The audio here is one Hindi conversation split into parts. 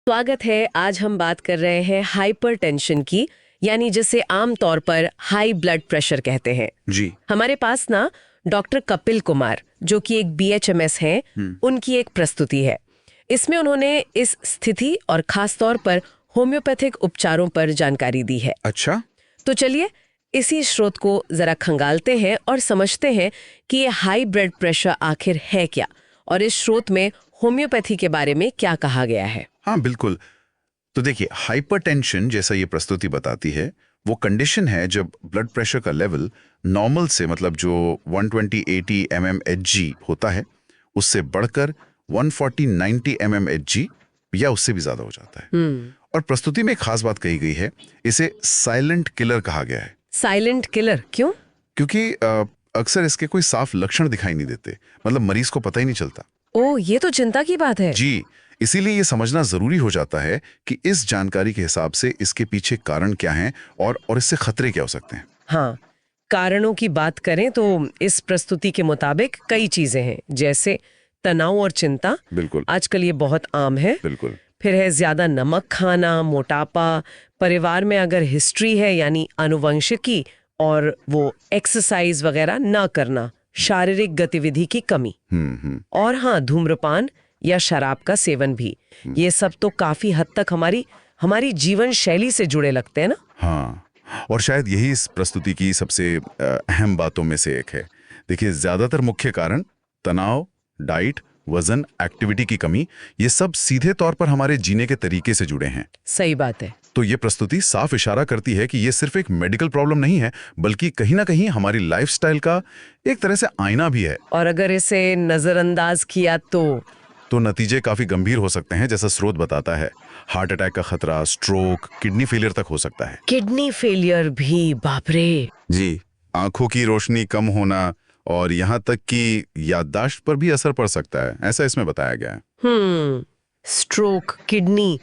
स्वागत है। आज हम बात कर रहे हैं हाइपरटेंशन की, यानी जिसे आमतौर पर हाई ब्लड प्रेशर कहते हैं। जी। हमारे पास ना डॉक्टर कपिल कुमार, जो कि एक बीएचएमएस हैं, उनकी एक प्रस्तुति है। इसमें उन्होंने इस स्थिति और खास तौर पर होम्योपैथिक उपचारों पर जानकारी दी है। अच्छा। तो चलिए इसी स्रोत को जरा खंगालते हैं और समझते हैं कि ये हाई ब्लड प्रेशर आखिर है क्या, और इस स्रोत में होम्योपैथी के बारे में क्या कहा गया है। हाँ बिल्कुल। तो देखिए, हाइपरटेंशन जैसा ये प्रस्तुति बताती है, वो कंडीशन है जब ब्लड प्रेशर का लेवल नॉर्मल से, मतलब जो 120/80 mmHg होता है, उससे बढ़कर 140/90 mmHg या उससे भी ज्यादा हो जाता है। और प्रस्तुति में एक खास बात कही गई है, इसे साइलेंट किलर कहा गया है। साइलेंट किलर क्यों? क्योंकि अक्सर इसके कोई साफ लक्षण दिखाई नहीं देते, मतलब मरीज को पता ही नहीं चलता। ओह, ये तो चिंता की बात है। जी, इसीलिए ये समझना जरूरी हो जाता है कि इस जानकारी के हिसाब से इसके पीछे कारण क्या हैं और इससे खतरे क्या हो सकते हैं। हाँ, कारणों की बात करें तो इस प्रस्तुति के मुताबिक कई चीजें हैं, जैसे तनाव और चिंता। बिल्कुल। आजकल ये बहुत आम है। बिल्कुल। फिर है ज्यादा नमक खाना, मोटापा, परिवार में अगर हिस्ट्री है यानी आनुवंशिकी, और वो एक्सरसाइज वगैरह ना करना, शारीरिक गतिविधि की कमी। और हाँ, धूम्रपान या शराब का सेवन भी। ये सब तो काफी हद तक हमारी जीवन शैली से जुड़े लगते हैं ना। हाँ, और शायद यही इस प्रस्तुति की सबसे अहम बातों में से एक है। देखिए, ज्यादातर मुख्य कारण तनाव, डाइट, वजन, एक्टिविटी की कमी, ये सब सीधे तौर पर हमारे जीने के तरीके से जुड़े हैं। सही बात है। तो ये प्रस्तुति साफ इशारा करती है कि ये सिर्फ एक मेडिकल प्रॉब्लम नहीं है, बल्कि कहीं ना कहीं हमारी लाइफस्टाइल का एक तरह से आईना भी है। और अगर इसे नजरअंदाज किया तो नतीजे काफी गंभीर हो सकते हैं, जैसा स्रोत बताता है। हार्ट अटैक का खतरा, स्ट्रोक, किडनी फेलियर तक हो सकता है। किडनी फेलियर भी? बाप रे। जी, आंखों की रोशनी कम होना और यहाँ तक कि याददाश्त पर भी असर पड़ सकता है, ऐसा इसमें बताया गया है। स्ट्रोक, किडनी,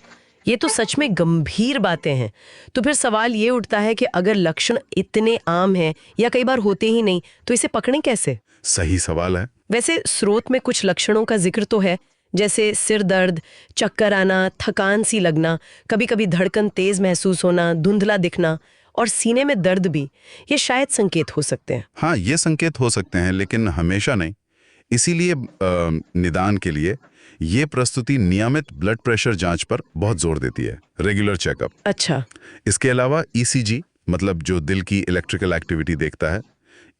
ये तो सच में गंभीर बातें हैं। तो फिर सवाल ये उठता है कि अगर लक्षण इतने आम हैं या कई बार होते ही नहीं, तो इसे पकड़ें कैसे? सही सवाल है। वैसे स्रोत में कुछ लक्षणों का जिक्र तो है, जैसे सिर दर्द, चक्कर आना, थकान सी लगना, कभी कभी धड़कन तेज महसूस होना, धुंधला दिखना और सीने में दर्द भी। ये शायद संकेत हो सकते हैं। हाँ, ये संकेत हो सकते हैं, लेकिन हमेशा नहीं। इसीलिए निदान के लिए ये प्रस्तुति नियमित ब्लड प्रेशर जांच पर बहुत जोर देती है, रेगुलर चेकअप। अच्छा। इसके अलावा ईसीजी, मतलब जो दिल की इलेक्ट्रिकल एक्टिविटी देखता है,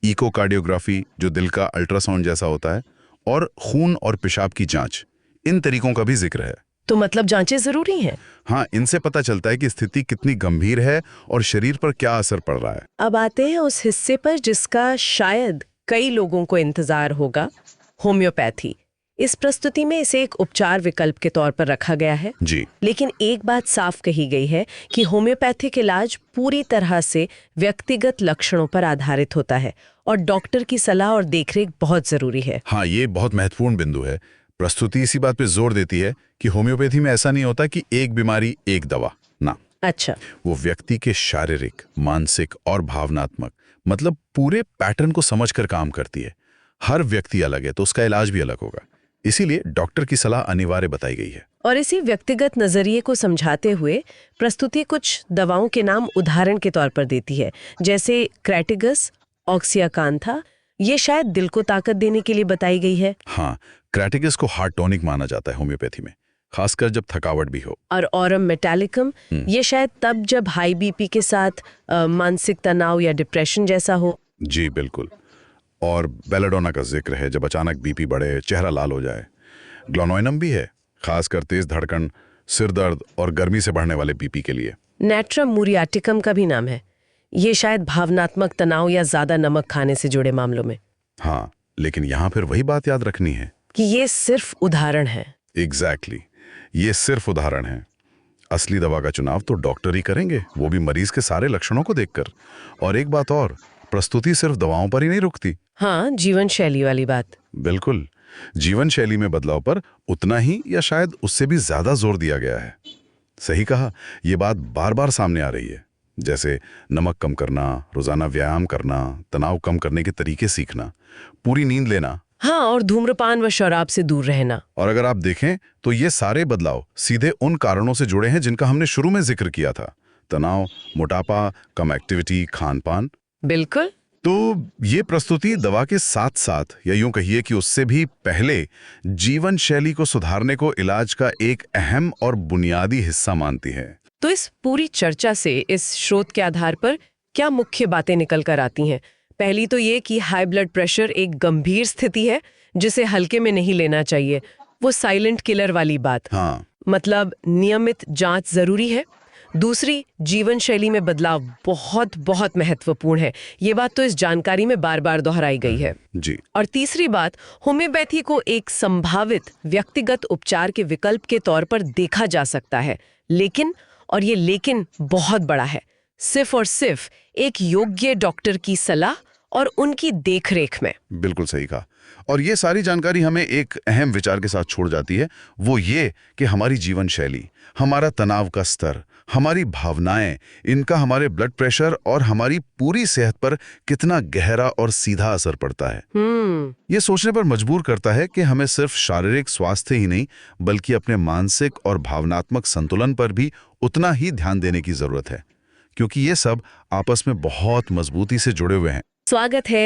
इकोकार्डियोग्राफी, जो दिल का अल्ट्रासाउंड जैसा होता है, और खून और पेशाब की जांच, इन तरीकों का भी जिक्र है। तो मतलब जांचें जरूरी हैं? हाँ, इनसे पता चलता है कि स्थिति कितनी गंभीर है और शरीर पर क्या असर पड़ रहा है। अब आते हैं उस हिस्से पर जिसका शायद कई लोगों को इंतजार होगा, होम्योपैथी। इस प्रस्तुति में इसे एक उपचार विकल्प के तौर पर रखा गया है। जी। लेकिन एक बात साफ कही गई है कि होम्योपैथिक इलाज पूरी तरह से व्यक्तिगत लक्षणों पर आधारित होता है और डॉक्टर की सलाह और देखरेख बहुत जरूरी है। हाँ, ये बहुत महत्वपूर्ण बिंदु है। प्रस्तुति इसी बात पे जोर देती है कि होम्योपैथी में ऐसा नहीं होता कि एक बीमारी एक दवा ना। अच्छा। वो व्यक्ति के शारीरिक, मानसिक और भावनात्मक, मतलब पूरे पैटर्न को समझकर काम करती है। हर व्यक्ति अलग है, तो उसका इलाज भी अलग होगा। इसीलिए डॉक्टर की सलाह अनिवार्य बताई गई है। और इसी व्यक्तिगत नजरिए को समझाते हुए प्रस्तुति कुछ दवाओं के नाम उदाहरण के तौर पर देती है, जैसे क्रैटिगस, ऑक्सियाकांथा। ये शायद दिल को ताकत देने के लिए बताई गई है। हाँ, क्रैटिगस को हार्ट टॉनिक माना जाता है होम्योपैथी में, खासकर जब थकावट भी हो। और ऑरम मेटालिकम, ये शायद तब जब हाई बीपी के साथ मानसिक तनाव या डिप्रेशन जैसा हो। जी बिल्कुल। और बेलाडोना का जिक्र है जब अचानक बीपी बढ़े, चेहरा लाल हो जाए। ग्लोनोइनम भी है, खासकर तेज धड़कन, सिर दर्द और गर्मी से बढ़ने वाले बीपी के लिए। नेट्रम मूरियाटिकम का भी नाम है, ये शायद भावनात्मक तनाव या ज्यादा नमक खाने से जुड़े मामलों में। हाँ, लेकिन यहाँ फिर वही बात याद रखनी है कि ये सिर्फ उदाहरण है। एग्जैक्टली, ये सिर्फ उदाहरण है। असली दवा का चुनाव तो डॉक्टर ही करेंगे, वो भी मरीज के सारे लक्षणों को देखकर। और एक बात और, प्रस्तुति सिर्फ दवाओं पर ही नहीं रुकती। हाँ, जीवन शैली वाली बात। बिल्कुल, जीवन शैली में बदलाव पर उतना ही या शायद उससे भी ज्यादा जोर दिया गया है। सही कहा, ये बात बार बार सामने आ रही है, जैसे नमक कम करना, रोजाना व्यायाम करना, तनाव कम करने के तरीके सीखना, पूरी नींद लेना। हाँ, और धूम्रपान व शराब से दूर रहना। और अगर आप देखें तो ये सारे बदलाव सीधे उन कारणों से जुड़े हैं जिनका हमने शुरू में जिक्र किया था। तनाव, मोटापा, कम एक्टिविटी, खान-पान। बिल्कुल। तो ये प्रस्तुति दवा के साथ साथ, या यूं कहिए कि उससे भी पहले, जीवन शैली को सुधारने को इलाज का एक अहम और बुनियादी हिस्सा मानती है। तो इस पूरी चर्चा से, इस स्रोत के आधार पर क्या मुख्य बातें निकल कर आती हैं? पहली तो ये कि हाई ब्लड प्रेशर एक गंभीर स्थिति है जिसे हल्के में नहीं लेना चाहिए। वो साइलेंट किलर वाली बात। हाँ, मतलब नियमित जांच जरूरी है। दूसरी, जीवन शैली में बदलाव बहुत बहुत महत्वपूर्ण है। ये बात तो इस जानकारी में बार बार दोहराई गई है। जी। और तीसरी बात, होम्योपैथी को एक संभावित व्यक्तिगत उपचार के विकल्प के तौर पर देखा जा सकता है, लेकिन, और ये लेकिन बहुत बड़ा है, सिर्फ और सिर्फ एक योग्य डॉक्टर की सलाह और उनकी देखरेख में। बिल्कुल सही कहा। और ये सारी जानकारी हमें एक अहम विचार के साथ छोड़ जाती है, वो ये कि हमारी जीवन शैली, हमारा तनाव का स्तर, हमारी भावनाएं, इनका हमारे ब्लड प्रेशर और हमारी पूरी सेहत पर कितना गहरा और सीधा असर पड़ता है। ये सोचने पर मजबूर करता है कि हमें सिर्फ शारीरिक स्वास्थ्य ही नहीं, बल्कि अपने मानसिक और भावनात्मक संतुलन पर भी उतना ही ध्यान देने की जरूरत है, क्योंकि ये सब आपस में बहुत मजबूती से जुड़े हुए हैं। स्वागत है